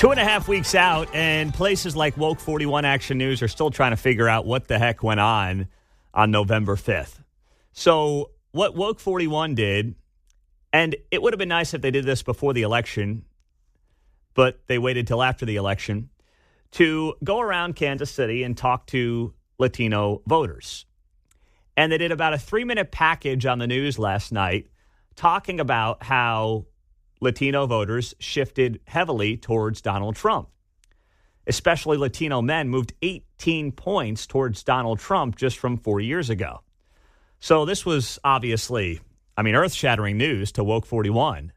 2.5 weeks out, and places like Woke 41 Action News are still trying to figure out what the heck went on November 5th. So what Woke 41 did, and it would have been nice if they did this before the election, but they waited till after the election, to go around Kansas City and talk to Latino voters. And they did about a 3-minute package on the news last night talking about how Latino voters shifted heavily towards Donald Trump. Especially Latino men moved 18 points towards Donald Trump just from 4 years ago. So this was obviously, earth-shattering news to Woke 41.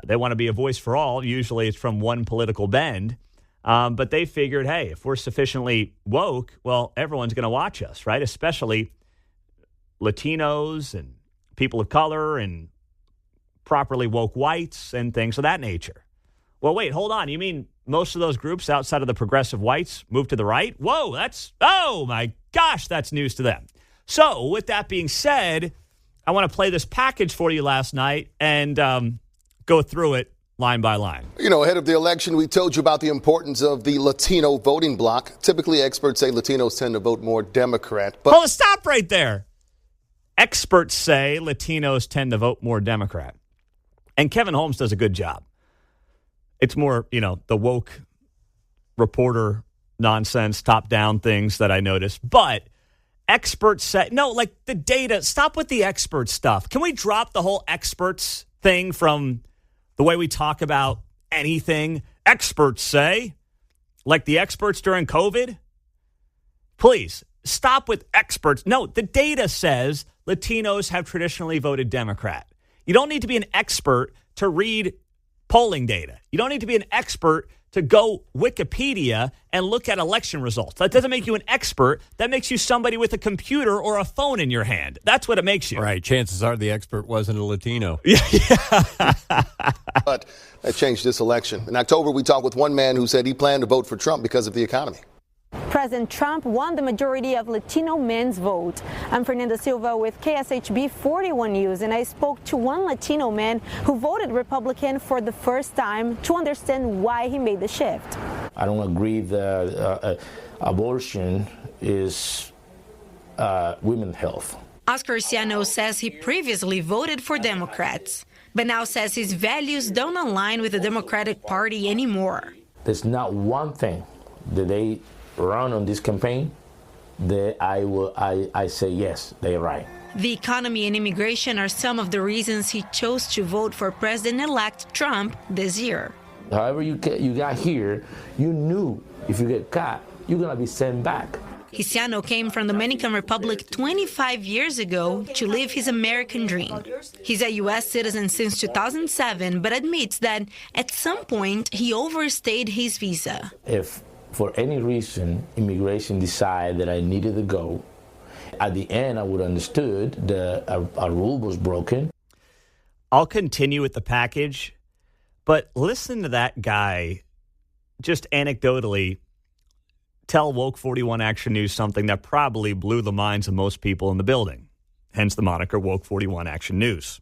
They want to be a voice for all. Usually it's from one political bend. But they figured, hey, if we're sufficiently woke, well, everyone's going to watch us, right? Especially Latinos and people of color and properly woke whites and things of that nature. Well, wait, hold on. You mean most of those groups outside of the progressive whites moved to the right? Whoa, oh my gosh, that's news to them. So with that being said, I want to play this package for you last night and go through it line by line. Ahead of the election, we told you about the importance of the Latino voting bloc. Typically, experts say Latinos tend to vote more Democrat. But hold on, stop right there. Experts say Latinos tend to vote more Democrat. And Kevin Holmes does a good job. It's more, the woke reporter nonsense, top-down things that I notice. But experts say, no, like the data, stop with the expert stuff. Can we drop the whole experts thing from the way we talk about anything? Experts say, like the experts during COVID? Please, stop with experts. No, the data says Latinos have traditionally voted Democrat. You don't need to be an expert to read polling data. You don't need to be an expert to go Wikipedia and look at election results. That doesn't make you an expert. That makes you somebody with a computer or a phone in your hand. That's what it makes you. Right. Chances are the expert wasn't a Latino. Yeah. But that changed this election. In October, we talked with one man who said he planned to vote for Trump because of the economy. President Trump won the majority of Latino men's vote. I'm Fernanda Silva with KSHB 41 News, and I spoke to one Latino man who voted Republican for the first time to understand why he made the shift. I don't agree that abortion is women's health. Oscar Ciano says he previously voted for Democrats, but now says his values don't align with the Democratic Party anymore. There's not one thing that they run on this campaign that I say yes, they're right. The economy and immigration are some of the reasons he chose to vote for President-elect Trump this year. However you got here, you knew if you get caught, you're going to be sent back. Ciano came from the Dominican Republic 25 years ago to live his American dream. He's a U.S. citizen since 2007, but admits that at some point he overstayed his visa. If for any reason immigration decided that I needed to go, at the end I would have understood that a rule was broken. I'll continue with the package, but listen to that guy just anecdotally tell Woke 41 Action News something that probably blew the minds of most people in the building, hence the moniker Woke 41 Action News.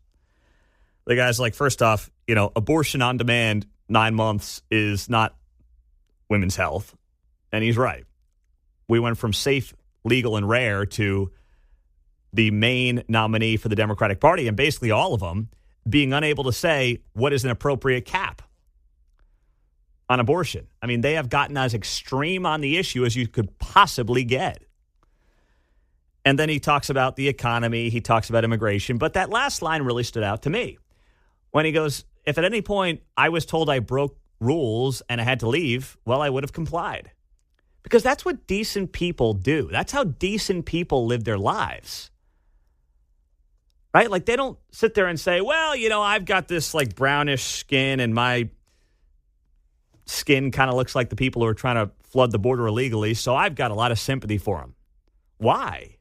The guy's like, first off, abortion on demand, 9 months is not women's health. And he's right. We went from safe, legal, and rare to the main nominee for the Democratic Party, and basically all of them being unable to say what is an appropriate cap on abortion. They have gotten as extreme on the issue as you could possibly get. And then he talks about the economy. He talks about immigration. But that last line really stood out to me when he goes, if at any point I was told I broke rules and I had to leave, well, I would have complied. Because that's what decent people do. That's how decent people live their lives. Right? Like they don't sit there and say, well, I've got this like brownish skin and my skin kind of looks like the people who are trying to flood the border illegally, so I've got a lot of sympathy for them. Why?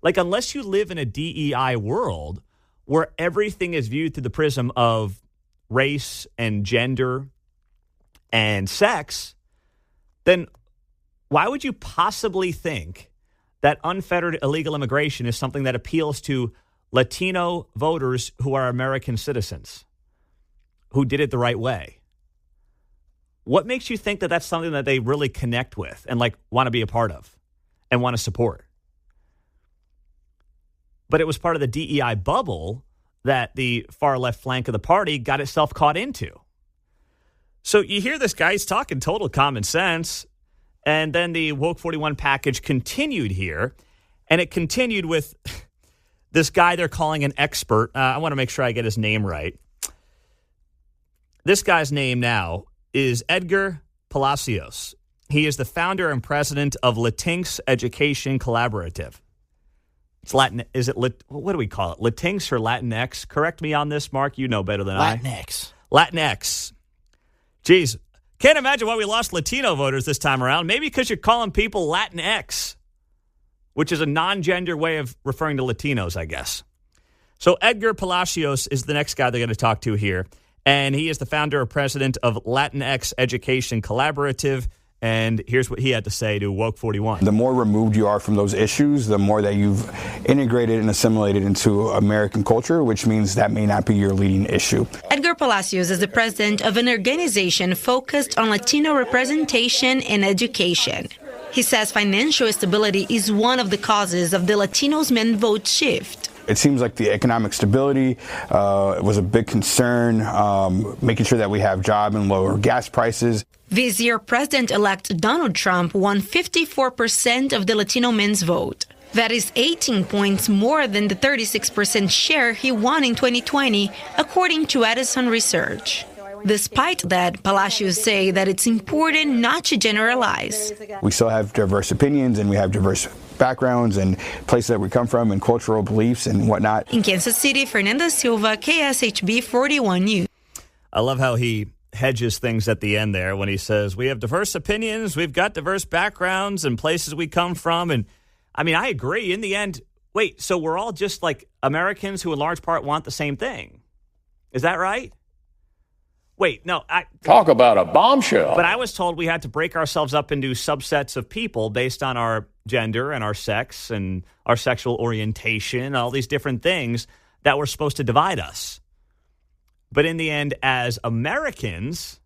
Like unless you live in a DEI world where everything is viewed through the prism of race and gender and sex, then why would you possibly think that unfettered illegal immigration is something that appeals to Latino voters who are American citizens, who did it the right way? What makes you think that that's something that they really connect with and like want to be a part of and want to support? But it was part of the DEI bubble that the far left flank of the party got itself caught into. So you hear this guy, he's talking total common sense. And then the Woke 41 package continued here. And it continued with this guy they're calling an expert. I want to make sure I get his name right. This guy's name now is Edgar Palacios. He is the founder and president of Latinx Education Collaborative. It's Latin. Is it what do we call it? Latinx or Latinx? Correct me on this, Mark. You know better than Latinx. Latinx. Geez, can't imagine why we lost Latino voters this time around. Maybe because you're calling people Latinx, which is a non-gender way of referring to Latinos, I guess. So Edgar Palacios is the next guy they're going to talk to here, and he is the founder and president of Latinx Education Collaborative. And here's what he had to say to Woke 41. The more removed you are from those issues, the more that you've integrated and assimilated into American culture, which means that may not be your leading issue. Edgar Palacios is the president of an organization focused on Latino representation and education. He says financial stability is one of the causes of the Latinos men vote shift. It seems like the economic stability was a big concern, making sure that we have job and lower gas prices. This year, President-elect Donald Trump won 54% of the Latino men's vote. That is 18 points more than the 36% share he won in 2020, according to Edison Research. Despite that, Palacios say that it's important not to generalize. We still have diverse opinions and we have diverse backgrounds and places that we come from and cultural beliefs and whatnot. In Kansas City, Fernanda Silva, KSHB 41 News. I love how he hedges things at the end there when he says, we have diverse opinions, we've got diverse backgrounds and places we come from. And I mean, I agree. In the end, wait, so we're all just like Americans who in large part want the same thing. Is that right? Wait, no. Talk about a bombshell. But I was told we had to break ourselves up into subsets of people based on our gender and our sex and our sexual orientation, all these different things that were supposed to divide us. But in the end, as Americans,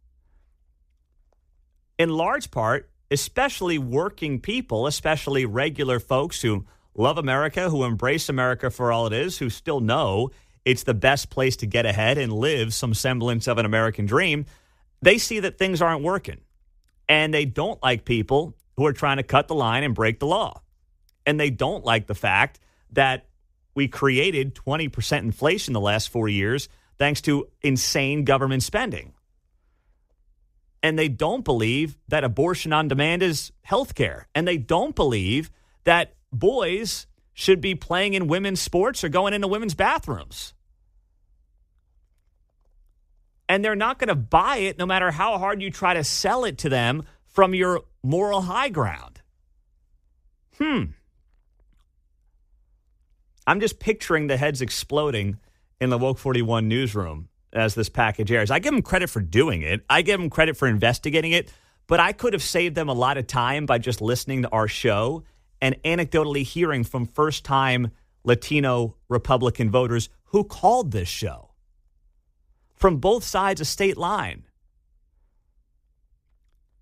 in large part, especially working people, especially regular folks who love America, who embrace America for all it is, who still know it's the best place to get ahead and live some semblance of an American dream, they see that things aren't working. And they don't like people who are trying to cut the line and break the law. And they don't like the fact that we created 20% inflation the last 4 years thanks to insane government spending. And they don't believe that abortion on demand is health care. And they don't believe that boys should be playing in women's sports or going into women's bathrooms. And they're not going to buy it no matter how hard you try to sell it to them from your moral high ground. I'm just picturing the heads exploding in the Woke 41 newsroom as this package airs. I give them credit for doing it. I give them credit for investigating it. But I could have saved them a lot of time by just listening to our show and anecdotally hearing from first-time Latino Republican voters who called this show from both sides of state line,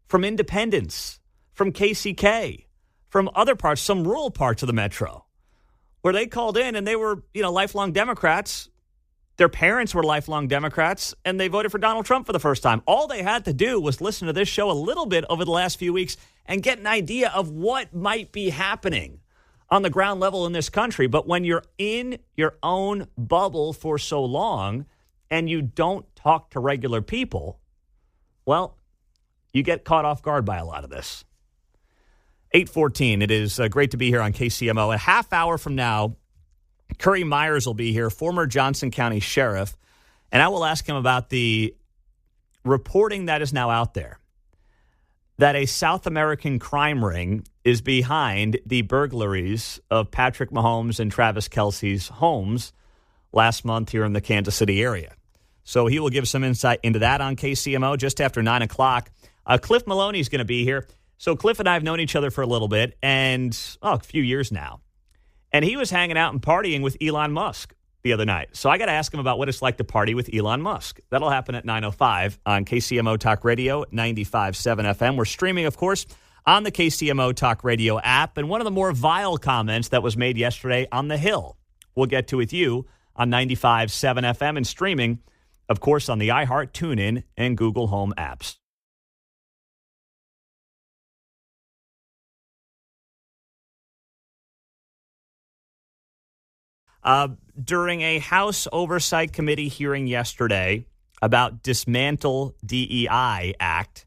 from independents, from KCK, from other parts, some rural parts of the metro, where they called in and they were, lifelong Democrats. Their parents were lifelong Democrats, and they voted for Donald Trump for the first time. All they had to do was listen to this show a little bit over the last few weeks and get an idea of what might be happening on the ground level in this country. But when you're in your own bubble for so long and you don't talk to regular people, well, you get caught off guard by a lot of this. 8:14, it is great to be here on KCMO. A half hour from now, Curry Myers will be here, former Johnson County Sheriff, and I will ask him about the reporting that is now out there that a South American crime ring is behind the burglaries of Patrick Mahomes and Travis Kelce's homes last month here in the Kansas City area. So he will give some insight into that on KCMO just after 9 o'clock. Cliff Maloney is going to be here. So Cliff and I have known each other for a little bit, and a few years now. And he was hanging out and partying with Elon Musk the other night. So I got to ask him about what it's like to party with Elon Musk. That'll happen at 9:05 on KCMO Talk Radio, 95.7 FM. We're streaming, of course, on the KCMO Talk Radio app. And one of the more vile comments that was made yesterday on The Hill, we'll get to with you on 95.7 FM and streaming, of course, on the iHeart, TuneIn, and Google Home apps. During a House Oversight Committee hearing yesterday about Dismantle DEI Act,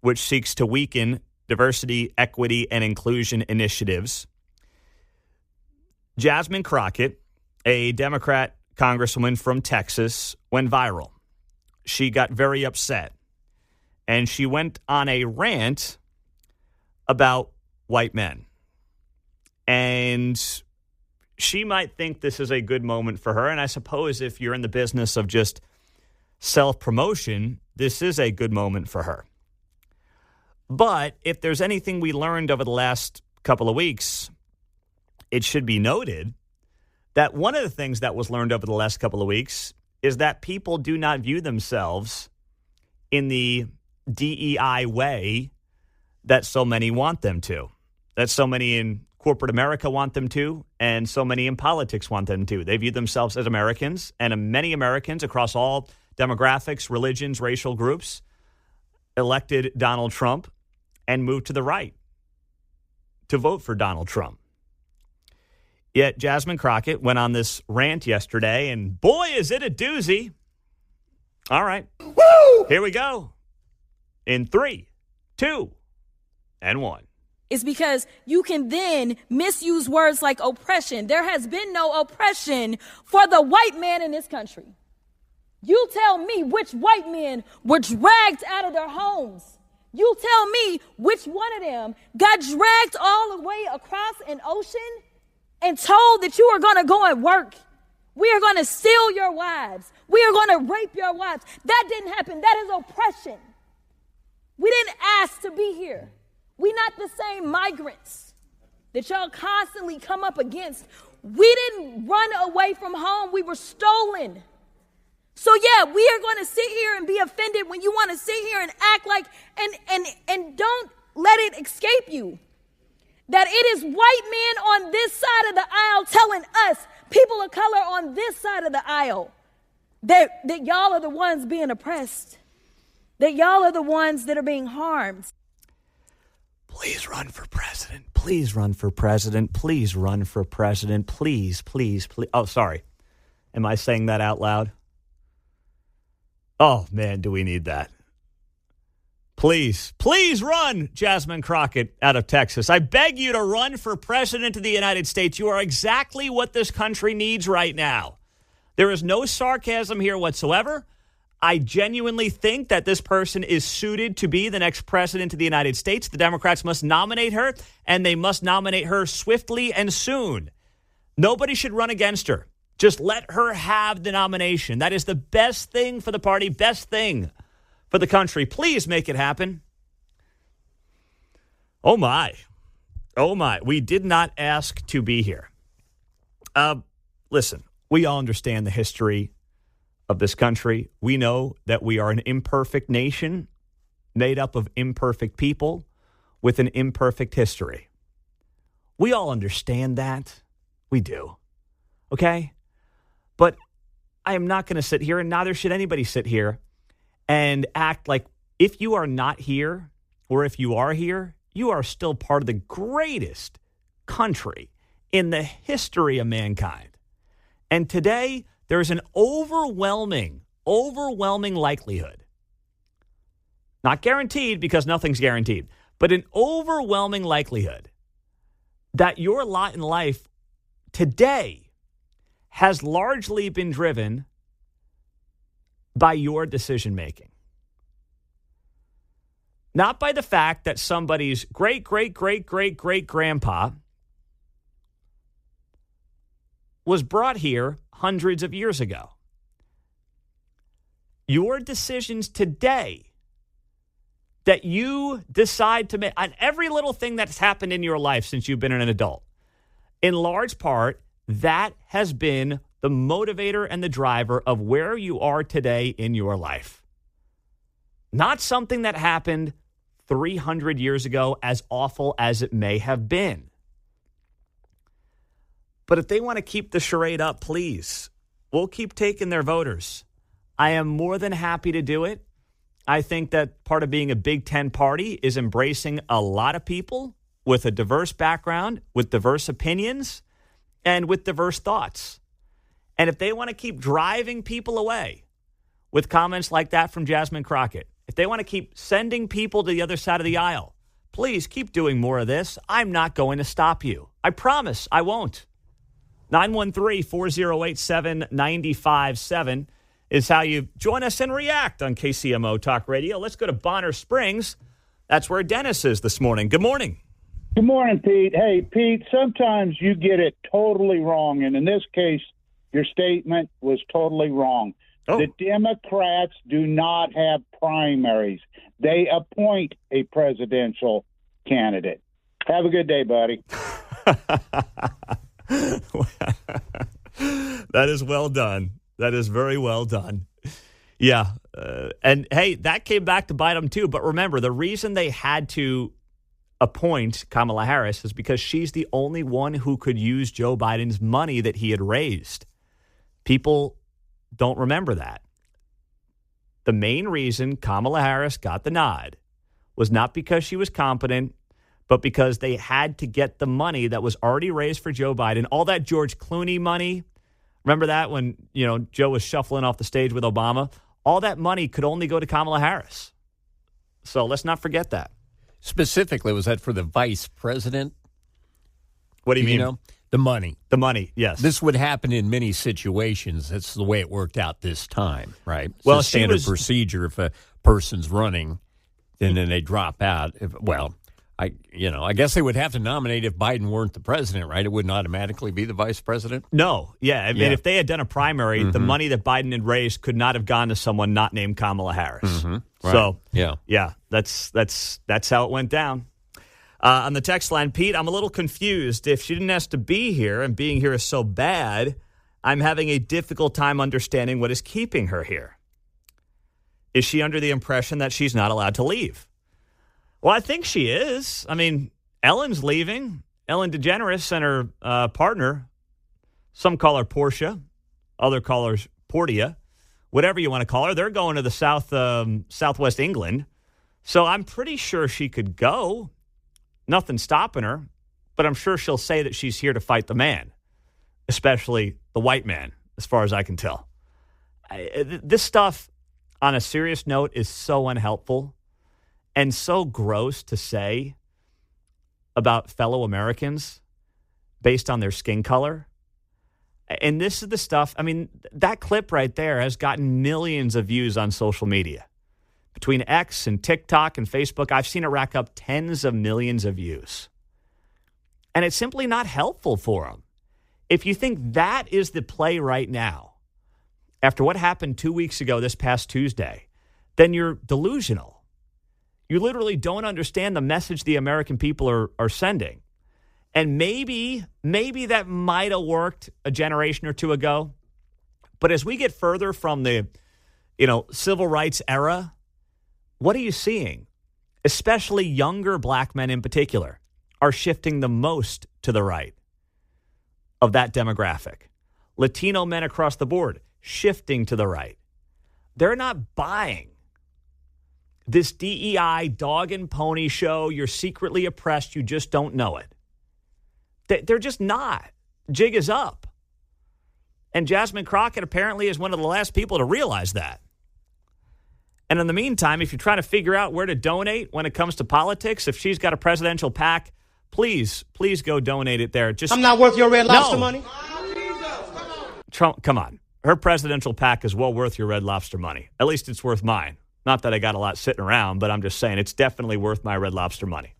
which seeks to weaken diversity, equity, and inclusion initiatives, Jasmine Crockett, a Democrat congresswoman from Texas, went viral. She got very upset, and she went on a rant about white men. And she might think this is a good moment for her, and I suppose if you're in the business of just self-promotion, this is a good moment for her. But if there's anything we learned over the last couple of weeks, it should be noted that one of the things that was learned over the last couple of weeks is that people do not view themselves in the DEI way that so many want them to, that so many in corporate America want them to, and so many in politics want them to. They view themselves as Americans, and many Americans across all demographics, religions, racial groups elected Donald Trump and moved to the right to vote for Donald Trump. Yet Jasmine Crockett went on this rant yesterday, and boy, is it a doozy. All right. Woo! Here we go. In 3, 2, and 1. It's because you can then misuse words like oppression. There has been no oppression for the white man in this country. You tell me which white men were dragged out of their homes. You tell me which one of them got dragged all the way across an ocean and told that you are going to go and work. We are going to steal your wives. We are going to rape your wives. That didn't happen. That is oppression. We didn't ask to be here. We not the same migrants that y'all constantly come up against. We didn't run away from home. We were stolen. So yeah, we are going to sit here and be offended when you want to sit here and act like, and don't let it escape you that it is white men on this side of the aisle telling us, people of color on this side of the aisle, that y'all are the ones being oppressed, that y'all are the ones that are being harmed. Please run for president. Please run for president. Please run for president. Please, please, please. Oh, sorry. Am I saying that out loud? Oh, man, do we need that? Please, please run, Jasmine Crockett out of Texas. I beg you to run for president of the United States. You are exactly what this country needs right now. There is no sarcasm here whatsoever. I genuinely think that this person is suited to be the next president of the United States. The Democrats must nominate her, and they must nominate her swiftly and soon. Nobody should run against her. Just let her have the nomination. That is the best thing for the party, best thing for the country. Please make it happen. Oh, my. Oh, my. We did not ask to be here. Listen, we all understand the history of this country. We know that we are an imperfect nation made up of imperfect people with an imperfect history. We all understand that. We do. Okay? But I am not going to sit here, and neither should anybody sit here and act like if you are not here or if you are here, you are still part of the greatest country in the history of mankind. And today, there is an overwhelming likelihood, not guaranteed because nothing's guaranteed, but an overwhelming likelihood that your lot in life today has largely been driven by your decision making. Not by the fact that somebody's great-great-great-great-great-grandpa was brought here hundreds of years ago. Your decisions today that you decide to make on every little thing that's happened in your life since you've been an adult, in large part, that has been the motivator and the driver of where you are today in your life. Not something that happened 300 years ago, as awful as it may have been. But if they want to keep the charade up, please, we'll keep taking their voters. I am more than happy to do it. I think that part of being a Big Ten party is embracing a lot of people with a diverse background, with diverse opinions, and with diverse thoughts. And if they want to keep driving people away with comments like that from Jasmine Crockett, if they want to keep sending people to the other side of the aisle, please keep doing more of this. I'm not going to stop you. I promise I won't. 913-408-7957 is how you join us and react on KCMO Talk Radio. Let's go to Bonner Springs. That's where Dennis is this morning. Good morning. Good morning, Pete. Hey, Pete, sometimes you get it totally wrong, and in this case, your statement was totally wrong. Oh. The Democrats do not have primaries. They appoint a presidential candidate. Have a good day, buddy. That is well done. That is very well done. Yeah. And, hey, that came back to bite them, too. But remember, the reason they had to appoint Kamala Harris is because she's the only one who could use Joe Biden's money that he had raised. People don't remember that. The main reason Kamala Harris got the nod was not because she was competent, but because they had to get the money that was already raised for Joe Biden. All that George Clooney money, remember that when, Joe was shuffling off the stage with Obama? All that money could only go to Kamala Harris. So let's not forget that. Specifically, was that for the vice president? What do you mean? The money. The money, yes. This would happen in many situations. That's the way it worked out this time, right? It's well, a standard procedure. If a person's running, then they drop out. I guess they would have to nominate if Biden weren't the president, right? It wouldn't automatically be the vice president? No. Yeah. I mean, if they had done a primary, the money that Biden had raised could not have gone to someone not named Kamala Harris. Mm-hmm. Right. So, yeah, that's how it went down. On the text line, Pete, I'm a little confused. If she didn't ask to be here and being here is so bad, I'm having a difficult time understanding what is keeping her here. Is she under the impression that she's not allowed to leave? Well, I think she is. I mean, Ellen's leaving. Ellen DeGeneres and her partner, some call her Portia, other call her Portia, whatever you want to call her. They're going to the southwest England. So I'm pretty sure she could go. Nothing's stopping her. But I'm sure she'll say that she's here to fight the man, especially the white man, as far as I can tell. This stuff, on a serious note, is so unhelpful and so gross to say about fellow Americans based on their skin color. And this is the stuff, I mean, that clip right there has gotten millions of views on social media. Between X and TikTok and Facebook, I've seen it rack up tens of millions of views. And it's simply not helpful for them. If you think that is the play right now, after what happened 2 weeks ago this past Tuesday, then you're delusional. You literally don't understand the message the American people are sending. And maybe that might have worked a generation or two ago. But as we get further from the, civil rights era, what are you seeing? Especially younger black men in particular are shifting the most to the right of that demographic. Latino men across the board shifting to the right. They're not buying this DEI dog and pony show. You're secretly oppressed. You just don't know it. They're just not. Jig is up. And Jasmine Crockett apparently is one of the last people to realize that. And in the meantime, if you're trying to figure out where to donate when it comes to politics, if she's got a presidential PAC, please go donate it there. I'm not worth your Red Lobster money. Trump, come on. Her presidential PAC is well worth your Red Lobster money. At least it's worth mine. Not that I got a lot sitting around, but I'm just saying it's definitely worth my Red Lobster money.